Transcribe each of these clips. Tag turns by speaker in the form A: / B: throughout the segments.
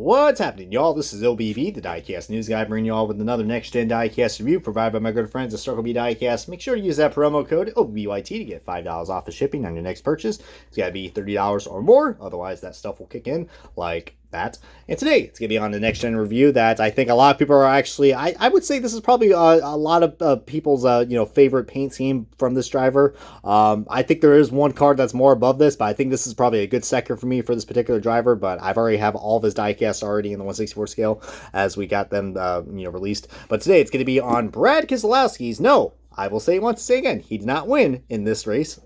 A: What's happening, y'all? This is OBB, the Diecast News Guy, bringing you all with another next-gen Diecast review provided by my good friends at Circle B Diecast. Make sure to use that promo code OBBYT to get $5 off the shipping on your next purchase. It's got to be $30 or more, otherwise that stuff will kick in like that. And today, it's going to be on the next-gen review that I think a lot of people are actually, I would say this is probably a lot of people's, favorite paint scheme from this driver. I think there is one card that's more above this, but I think this is probably a good sector for me for this particular driver, but I've already have all of his diecasts already in the 1/64 scale as we got them, released. But today, it's going to be on Brad Keselowski's, I will say once again, he did not win in this race.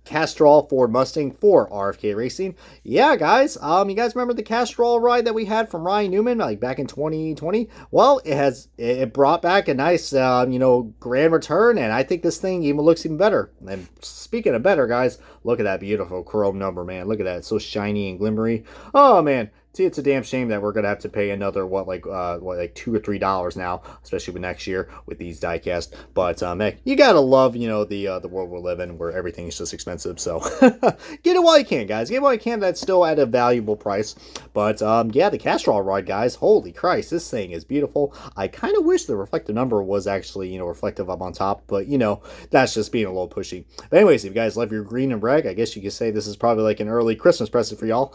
A: Castrol Ford Mustang for RFK Racing. Yeah, guys, you guys remember the Castrol ride that we had from Ryan Newman, like back in 2020? Well, it brought back a nice, grand return, and I think this thing looks even better. And speaking of better, guys, look at that beautiful chrome number, man. Look at that, it's so shiny and glimmery. Oh, man. See, it's a damn shame that we're gonna have to pay another $2 or $3 now, especially with next year with these diecast. But heck, you gotta love the world we're living where everything is just expensive. So get it while you can, guys. Get it while you can. That's still at a valuable price. But yeah, the Castrol rod, guys. Holy Christ, this thing is beautiful. I kind of wish the reflective number was actually reflective up on top, but that's just being a little pushy. But anyways, if you guys love your green and red, I guess you could say this is probably like an early Christmas present for y'all.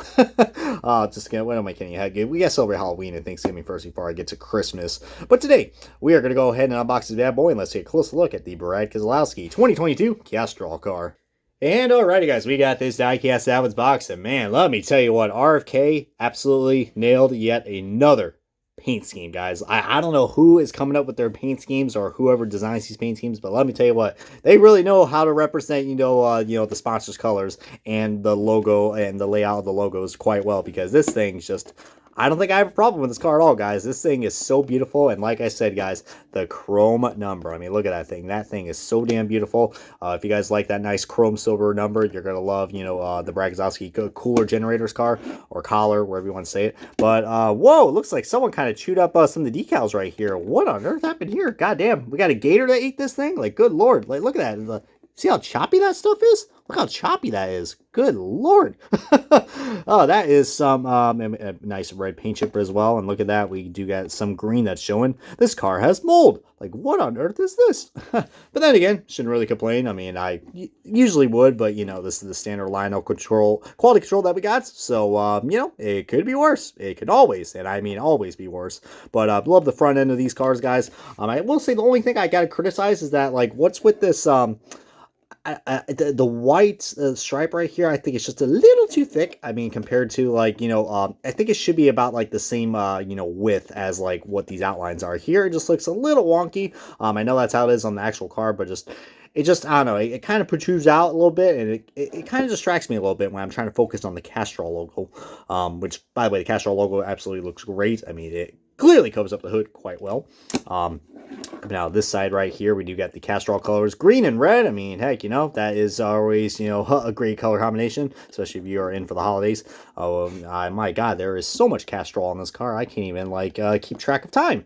A: Just gonna. What am I kidding? We gotta celebrate Halloween and Thanksgiving first before I get to Christmas. But today, we are gonna go ahead and unbox this bad boy and let's take a close look at the Brad Keselowski 2022 Castrol car. And alrighty, guys, we got this diecast out of its box, and man, let me tell you what, RFK absolutely nailed yet another paint scheme, guys. I don't know who is coming up with their paint schemes or whoever designs these paint schemes, but let me tell you what, they really know how to represent the sponsor's colors and the logo and the layout of the logos quite well, because this thing's just, I don't think I have a problem with this car at all, guys. This thing is so beautiful, and like I said, guys, the chrome number. I mean, look at that thing. That thing is so damn beautiful. If you guys like that nice chrome silver number, you're going to love, the Brad Keselowski Cooler Generators car, or collar, wherever you want to say it. But, whoa, it looks like someone kind of chewed up some of the decals right here. What on earth happened here? God damn, we got a gator that ate this thing? Like, good lord. Like, look at that. See how choppy that stuff is? Look how choppy that is. Good lord. Oh, that is some a nice red paint chipper as well. And look at that. We do got some green that's showing. This car has mold. Like, what on earth is this? But then again, shouldn't really complain. I mean, I usually would, but, this is the standard line of quality control that we got. So, it could be worse. It could always, and I mean always be worse. But I love the front end of these cars, guys. I will say the only thing I got to criticize is that, like, what's with this, the white stripe right here, I think it's just a little too thick. I mean, compared to I think it should be about like the same, width as like what these outlines are. Here it just looks a little wonky. I know that's how it is on the actual car, but I don't know, it kind of protrudes out a little bit, and it kind of distracts me a little bit when I'm trying to focus on the Castrol logo, which, by the way, the Castrol logo absolutely looks great. I mean, it clearly covers up the hood quite well. Now this side right here, we do got the Castrol colors, green and red. I mean, heck, that is always, a great color combination, especially if you are in for the holidays. Oh, my God, there is so much Castrol on this car, I can't even, keep track of time.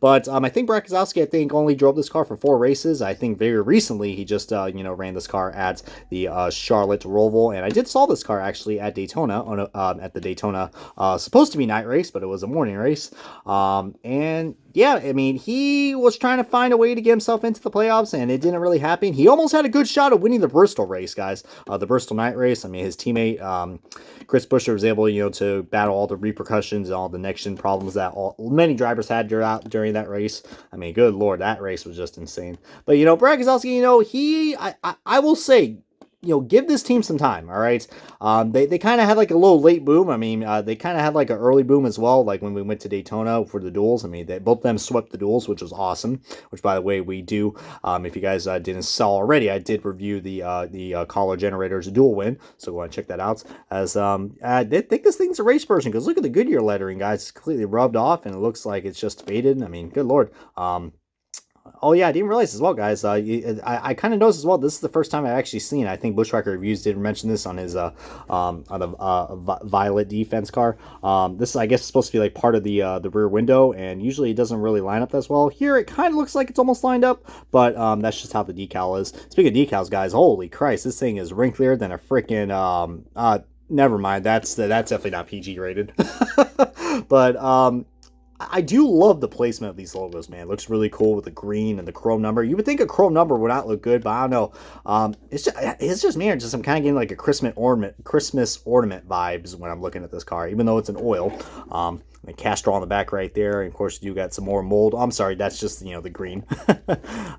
A: But, I think Brad Keselowski, only drove this car for 4 races. I think very recently he just, ran this car at the, Charlotte Roval, and I did saw this car, actually, at Daytona, at the Daytona, supposed to be night race, but it was a morning race. And yeah, I mean, he was trying to find a way to get himself into the playoffs, and it didn't really happen. He almost had a good shot of winning the Bristol race, guys. The Bristol night race. I mean, his teammate, Chris Buescher, was able, to battle all the repercussions and all the next-gen problems that many drivers had during that race. I mean, good lord, that race was just insane. But, Brad Keselowski, I will say, give this team some time, all right? They kind of had like a little late boom. I mean, they kind of had like an early boom as well, like when we went to Daytona for the duels. I mean, both of them swept the duels, which was awesome, which, by the way, we do. If you guys didn't saw already, I did review the Collar Generators dual win, so go ahead and check that out. As I think this thing's a race version, because look at the Goodyear lettering, guys. It's completely rubbed off, and it looks like it's just faded. I mean, good lord. Oh yeah, I didn't realize as well, guys. I kind of noticed as well. This is the first time I've actually seen. I think Bushwhacker Reviews did mention this on his on the Violet defense car. This I guess is supposed to be like part of the rear window, and usually it doesn't really line up as well. Here it kind of looks like it's almost lined up, but that's just how the decal is. Speaking of decals, guys, holy Christ, this thing is wrinklier than a freaking Never mind. That's definitely not PG rated. But I do love the placement of these logos, man. It looks really cool with the green and the chrome number. You would think a chrome number would not look good, but I don't know. It's just me. I'm kind of getting like a Christmas ornament vibes when I'm looking at this car, even though it's an oil. The Castrol on the back right there, and of course you got some more mold. I'm sorry, that's just the green.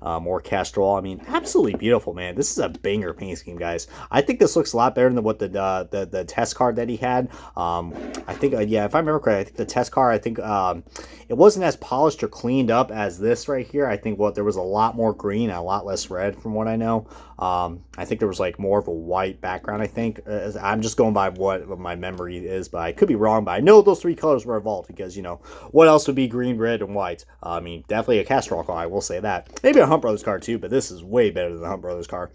A: More Castrol. I mean, absolutely beautiful, man. This is a banger paint scheme, guys. I think this looks a lot better than what the test car that he had. I think yeah, if I remember correctly, I think the test car, I think it wasn't as polished or cleaned up as this right here. I think there was a lot more green and a lot less red from what I know. I think there was like more of a white background. I think I'm just going by what my memory is, but I could be wrong. But I know those three colors were involved because what else would be green, red, and white? I mean, definitely a Castrol car. I will say that. Maybe a Hunt Brothers car too, but this is way better than the Hunt Brothers car.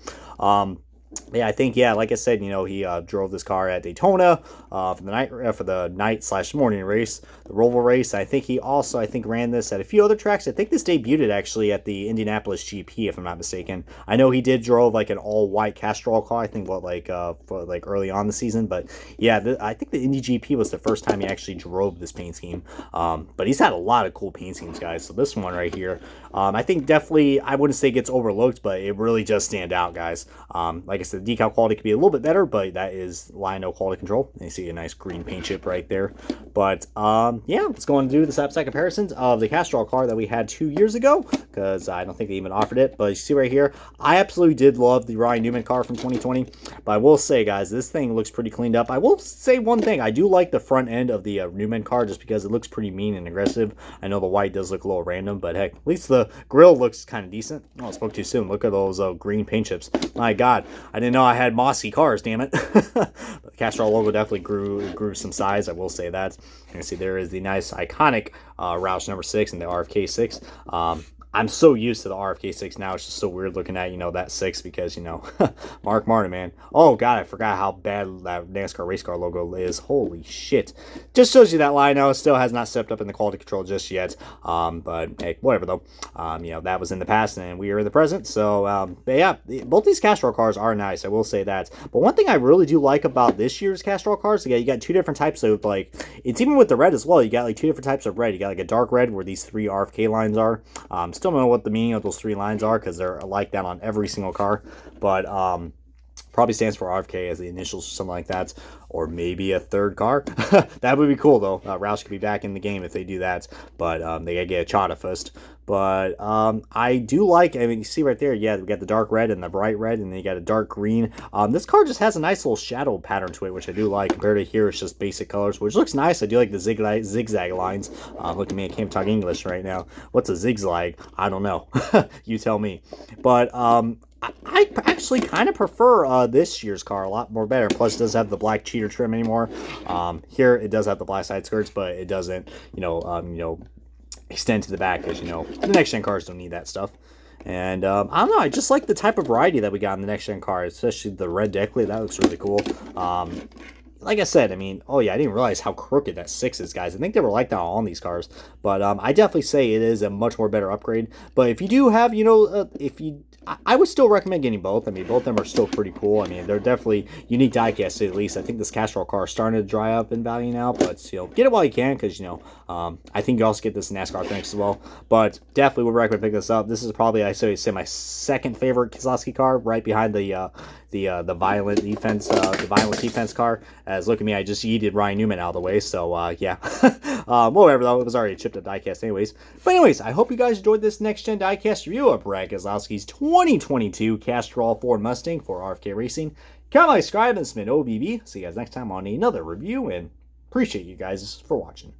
A: Yeah, I think like I said, he drove this car at Daytona for the night/morning race, the Roval race. I think he also ran this at a few other tracks. I think this debuted actually at the Indianapolis GP, if I'm not mistaken. I know he drove like an all-white Castrol car. I think for early on the season, but yeah, I think the Indy GP was the first time he actually drove this paint scheme. But he's had a lot of cool paint schemes, guys. So this one right here, I think definitely I wouldn't say gets overlooked, but it really does stand out, guys. Like I said, the decal quality could be a little bit better, but that is Lino quality control. You see a nice green paint chip right there. But yeah, let's go on and do the side-by-side comparisons of the Castrol car that we had 2 years ago, because I don't think they even offered it. But you see right here, I absolutely did love the Ryan Newman car from 2020. But I will say, guys, this thing looks pretty cleaned up. I will say one thing. I do like the front end of the Newman car just because it looks pretty mean and aggressive. I know the white does look a little random, but heck, at least the grill looks kind of decent. Oh, I spoke too soon. Look at those green paint chips. My God, I didn't know I had mossy cars, damn it. The Castrol logo definitely grew some size, I will say that. You can see there is the nice iconic Roush number 6 and the RFK 6. I'm so used to the RFK 6 now. It's just so weird looking at, that 6 because, Mark Martin, man. Oh, God, I forgot how bad that NASCAR race car logo is. Holy shit. Just shows you that Lino still has not stepped up in the quality control just yet. But, hey, whatever, though. That was in the past and we are in the present. So, but yeah, both these Castrol cars are nice. I will say that. But one thing I really do like about this year's Castrol cars, you got two different types of, it's even with the red as well. You got, two different types of red. You got, a dark red where these 3 RFK lines are. Still don't know what the meaning of those 3 lines are because they're like that on every single car, but probably stands for RFK as the initials or something like that, or maybe a third car. That would be cool though. Roush could be back in the game if they do that, but they gotta get a Chata first. But I do like, you see right there, yeah, we got the dark red and the bright red, and then you got a dark green. This car just has a nice little shadow pattern to it, which I do like. Compared to here, it's just basic colors, which looks nice. I do like the zigzag lines. Look at me, I can't talk English right now. What's a zigzag? I don't know. You tell me. But I actually kind of prefer this year's car a lot more better. Plus, it does have the black cheater trim anymore. Here, it does have the black side skirts, but it doesn't, extend to the back because, the next-gen cars don't need that stuff. And I don't know, I just like the type of variety that we got in the next-gen car, especially the red deck lid. That looks really cool. Like I said, oh yeah, I didn't realize how crooked that 6 is, guys. I think they were like that on all these cars. But I definitely say it is a much more better upgrade. But if you do have, I would still recommend getting both. Both of them are still pretty cool. They're definitely unique diecasts at least. I think this Castrol car is starting to dry up in value now, but get it while you can because, I think you also get this Nascar things as well. But definitely would recommend picking this up. This is probably, I say my second favorite Keselowski car, right behind the violent defense car. As look at me, I just yeeted Ryan Newman out of the way. So yeah, whatever though, it was already a chipped up diecast anyways. But anyways, I hope you guys enjoyed this next gen diecast review of Brad Keselowski's 2022 Castrol Ford Mustang for RFK Racing. Comment, subscribe, and submit OBB. See you guys next time on another review, and appreciate you guys for watching.